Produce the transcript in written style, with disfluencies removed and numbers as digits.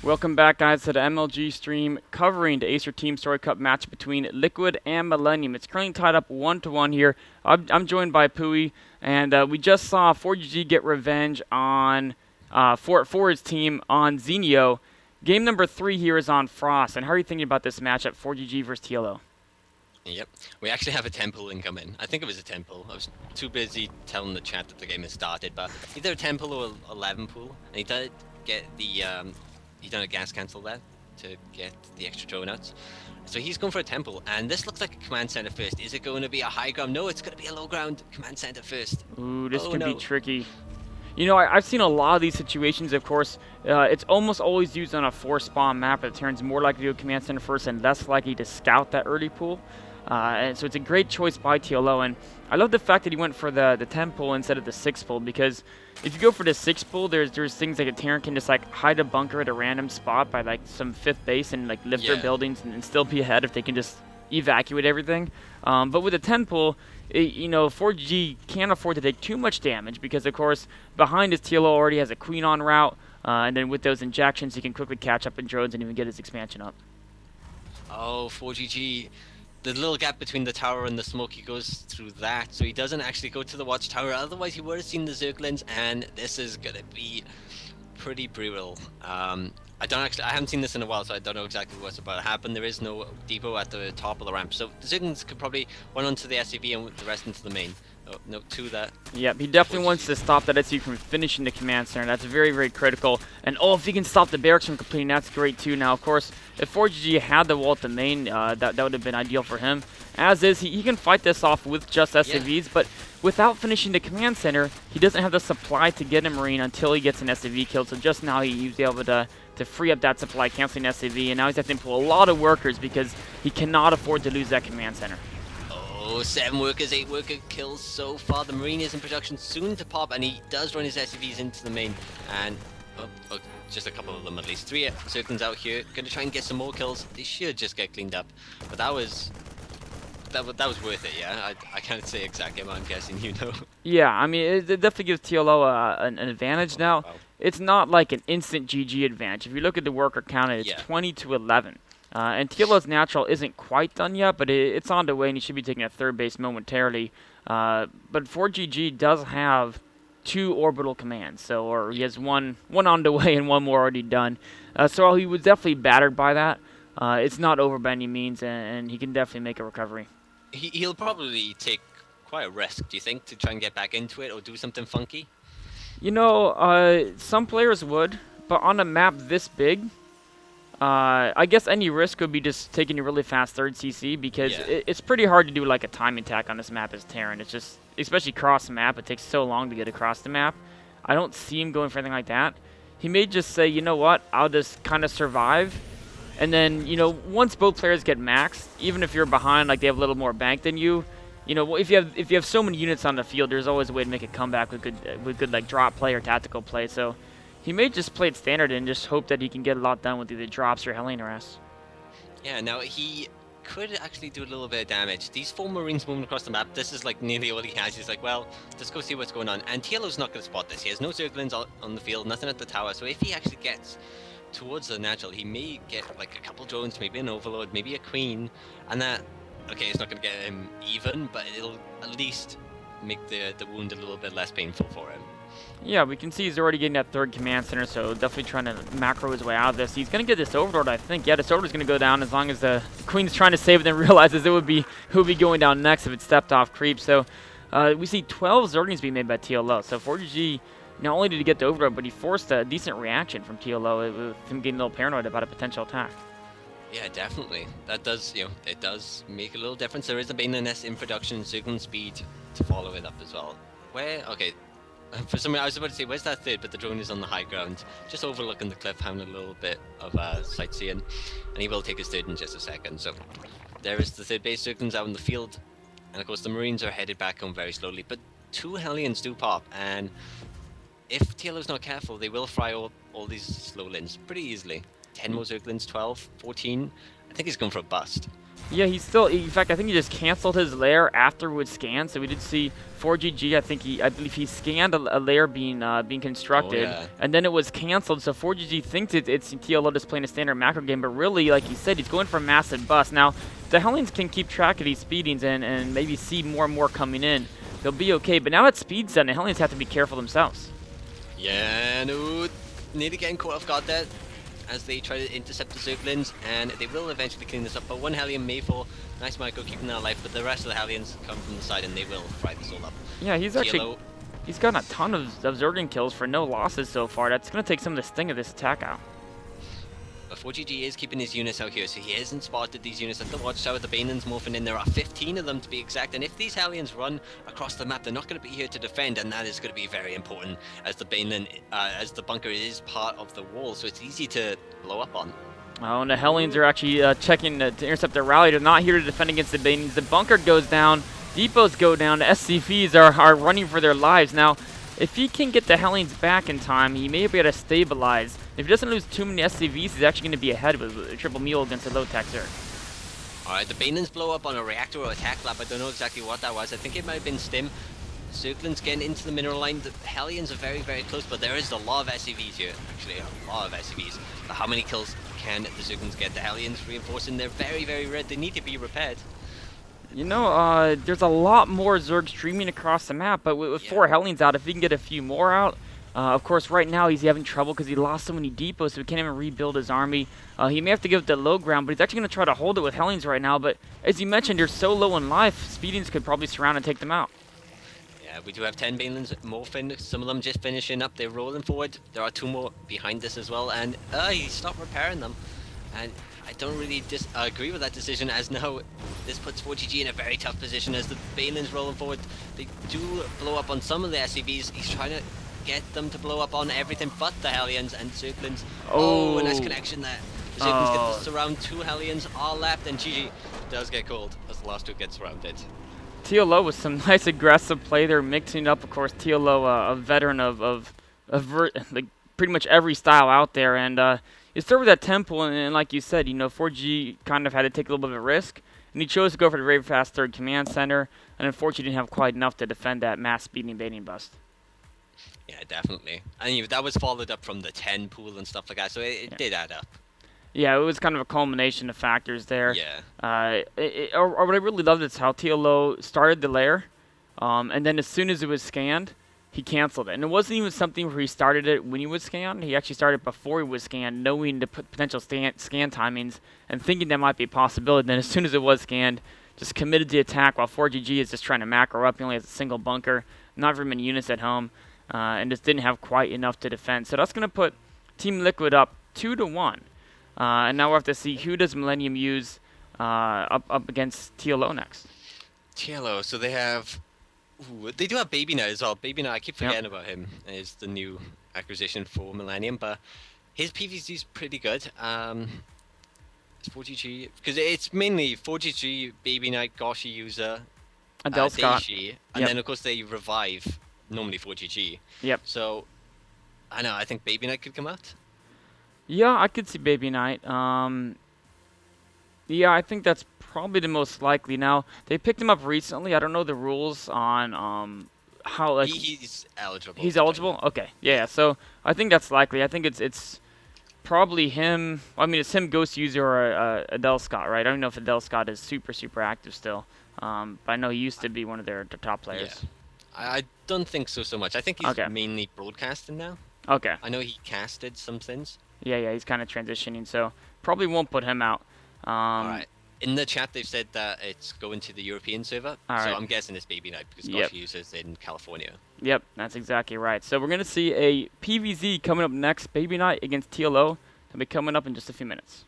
Welcome back, guys, to the MLG stream covering the Acer Team Story Cup match between Liquid and Millenium. It's currently tied up 1-1 here. I'm joined by Pui, and we just saw 4GG get revenge on for his team on Zenio. Game number 3 here is on Frost. And how are you thinking about this matchup, 4GG versus TLO? Yep, we actually have a temple incoming. I think it was a temple. I was too busy telling the chat that the game has started, but either a temple or 11 pool. And he did get the he done a gas cancel there to get the extra drone outs. So he's going for a temple, and this looks like a command center first. Is it going to be a high ground? No, it's going to be a low ground. Command center first. Ooh, this could be tricky. You know, I've seen a lot of these situations, of course. It's almost always used on a 4-spawn map. It turns more likely to go command center first and less likely to scout that early pool. And so it's a great choice by TLO, and I love the fact that he went for the 10 pull instead of the 6 pull, because if you go for the 6 pull, there's things like a Terran can just like hide a bunker at a random spot by like some 5th base and like lift their buildings and still be ahead if they can just evacuate everything. But with a 10 pull, you know, 4G can't afford to take too much damage because, of course, behind his TLO already has a Queen on route, and then with those injections, he can quickly catch up in drones and even get his expansion up. Oh, 4GG. The little gap between the tower and the smoke, he goes through that, so he doesn't actually go to the watchtower. Otherwise, he would have seen the Zerglings, and this is gonna be pretty brutal. I haven't seen this in a while, so I don't know exactly what's about to happen. There is no depot at the top of the ramp, so the Zerglings could probably run onto the SCV and the rest into the main. Oh, no, to that. Yep, he definitely wants to stop that SCV from finishing the command center. That's very, very critical. And oh, if he can stop the barracks from completing, that's great too. Now, of course, if 4GG had the wall at the main, that would have been ideal for him. As is, he can fight this off with just SCVs, but without finishing the command center, he doesn't have the supply to get a Marine until he gets an SCV killed. So just now he was able to free up that supply, canceling SCV, and now he's having to pull a lot of workers because he cannot afford to lose that command center. Oh, 7 workers, 8 worker kills so far. The Marine is in production, soon to pop, and he does run his SCVs into the main. And just a couple of them at least. 3 Zerglings out here, gonna try and get some more kills. They should just get cleaned up. But that was worth it, yeah? I can't say exactly, but I'm guessing you know. Yeah, I mean, it definitely gives TLO an advantage now. Wow. It's not like an instant GG advantage. If you look at the worker count, it's 20-11. And TLO's natural isn't quite done yet, but it's on the way, and he should be taking a 3rd base momentarily. But 4GG does have 2 orbital commands, or he has one on the way and one more already done. So he was definitely battered by that. It's not over by any means, and he can definitely make a recovery. He'll probably take quite a risk, do you think, to try and get back into it or do something funky? You know, some players would, but on a map this big, I guess any risk would be just taking a really fast 3rd CC because it's pretty hard to do like a time attack on this map as Terran. It's just, especially cross map, it takes so long to get across the map. I don't see him going for anything like that. He may just say, you know what, I'll just kind of survive. And then, you know, once both players get maxed, even if you're behind, like they have a little more bank than you, you know, if you have so many units on the field, there's always a way to make a comeback with good like drop play or tactical play. So he may just play it standard and just hope that he can get a lot done with either drops or Helene arrests. Yeah, now he could actually do a little bit of damage. These 4 Marines moving across the map, this is like nearly all he has. He's like, well, let's go see what's going on. And TLO's not going to spot this. He has no Zerglings on the field, nothing at the tower. So if he actually gets towards the natural, he may get like a couple drones, maybe an overload, maybe a queen, and that, okay, it's not going to get him even, but it'll at least make the wound a little bit less painful for him. Yeah, we can see he's already getting that 3rd command center, so definitely trying to macro his way out of this. He's going to get this overlord, I think. Yeah, this overlord's going to go down as long as the queen's trying to save it and realizes it would be going down next if it stepped off creep. So we see 12 Zerglings being made by TLO. So 4GG, not only did he get the overlord, but he forced a decent reaction from TLO with him getting a little paranoid about a potential attack. Yeah, definitely. That does, you know, it does make a little difference. There is a Baneliness in production, Zergling speed to follow it up as well. Okay, for some reason I was about to say, where's that 3rd? But the drone is on the high ground, just overlooking the cliff, having a little bit of sightseeing. And he will take his 3rd in just a second. So there is the 3rd base, Zerglings out in the field. And of course the Marines are headed back home very slowly. But 2 Hellions do pop, and if TLO's not careful, they will fry all these slow lins pretty easily. 10 more Zerglings, 12, 14. I think he's going for a bust. Yeah, he's still. In fact, I think he just canceled his lair after it would scan. So we did see 4GG. I believe he scanned a lair being Oh constructed, yeah. and then it was canceled. So 4GG thinks it's TLO just playing a standard macro game, but really, like he said, he's going for a massive bust. Now, the Hellions can keep track of these speedings and maybe see more and more coming in. They'll be okay. But now that speed's done, the Hellions have to be careful themselves. Yeah, no, nearly getting caught off guard there as they try to intercept the Zerglings, and they will eventually clean this up. But one Hellion may fall. Nice Michael keeping that alive, but the rest of the Hellions come from the side and they will fry this all up. Yeah, he's actually. He's gotten a ton of Zerglin kills for no losses so far. That's going to take some of the sting of this attack out. But 4GG is keeping his units out here, so he hasn't spotted these units at the watchtower. The Banelings morphing in. There are 15 of them to be exact, and if these Hellions run across the map, they're not going to be here to defend, and that is going to be very important as the as the bunker is part of the wall, so it's easy to blow up on. Oh, and the Hellions are actually checking to intercept their rally. They're not here to defend against the Banelings. The bunker goes down, depots go down, the SCVs are running for their lives. Now, if he can get the Hellions back in time, he may be able to stabilize. If he doesn't lose too many SCVs, he's actually going to be ahead with a triple mule against a low tech Zerg. Alright, the Banelings blow up on a reactor or attack lab. I don't know exactly what that was. I think it might have been Stim. Zerglings getting into the mineral line. The Hellions are very, very close, but there is a lot of SCVs here. Actually, a lot of SCVs. But how many kills can the Zerglings get? The Hellions reinforcing. They're very, very red. They need to be repaired. You know, there's a lot more Zerg streaming across the map, but with 4 Hellions out, if he can get a few more out, of course, right now he's having trouble because he lost so many depots, so he can't even rebuild his army. He may have to give it the low ground, but he's actually going to try to hold it with Hellions right now. But as you mentioned, they're so low in life, Speedings could probably surround and take them out. Yeah, we do have 10 Banelings morphing. Some of them just finishing up. They're rolling forward. There are 2 more behind this as well, and he stopped repairing them. And I don't really agree with that decision, as now this puts 4GG in a very tough position as the Banelings rolling forward. They do blow up on some of the SCVs. He's trying to get them to blow up on everything but the Hellions and Zerglings. Oh, a nice connection there. The Zerglings get to surround 2 Hellions all left, and GG does get cold as the last 2 get surrounded. TLO with some nice aggressive play there, mixing up, of course, TLO, a veteran of like pretty much every style out there, and he started with that temple, and like you said, you know, 4G kind of had to take a little bit of a risk, and he chose to go for the very fast third command center, and unfortunately didn't have quite enough to defend that mass speeding baiting bust. Yeah, definitely. And that was followed up from the 10 pool and stuff like that, so it did add up. Yeah, it was kind of a culmination of factors there. Yeah. Or what I really loved is how TLO started the lair, and then as soon as it was scanned, he canceled it. And it wasn't even something where he started it when he was scanned. He actually started before he was scanned, knowing the potential scan timings and thinking that might be a possibility. Then as soon as it was scanned, just committed to the attack while 4GG is just trying to macro up. He only has a single bunker, not very many units at home, and just didn't have quite enough to defend. So that's going to put Team Liquid up 2-1. And now we'll have to see who does Millenium use up against TLO next. TLO, so they have... Ooh, they do have Baby Knight as well. Baby Knight, I keep forgetting about him. Is the new acquisition for Millenium, but his PvZ is pretty good. It's 4GG, because it's mainly 4GG, Baby Knight, Goshi user, Adele Scott. Daishi, and then of course they revive, normally 4GG. Yep. So, I know, I think Baby Knight could come out. Yeah, I could see Baby Knight. Yeah, I think that's probably the most likely. Now, they picked him up recently. I don't know the rules on how, like... He's eligible. He's eligible? Okay, yeah, so I think that's likely. I think it's probably him. I mean, it's him, Ghost User, or Adele Scott, right? I don't know if Adele Scott is super active still. But I know he used to be one of their top players. Yeah. I don't think so much. I think he's mainly broadcasting now. Okay. I know he casted some things. Yeah, he's kind of transitioning, so probably won't put him out. Alright. In the chat, they've said that it's going to the European server, so I'm guessing it's Baby Knight because Gosh uses in California. Yep, that's exactly right. So we're going to see a PvZ coming up next, Baby Knight against TLO. That'll be coming up in just a few minutes.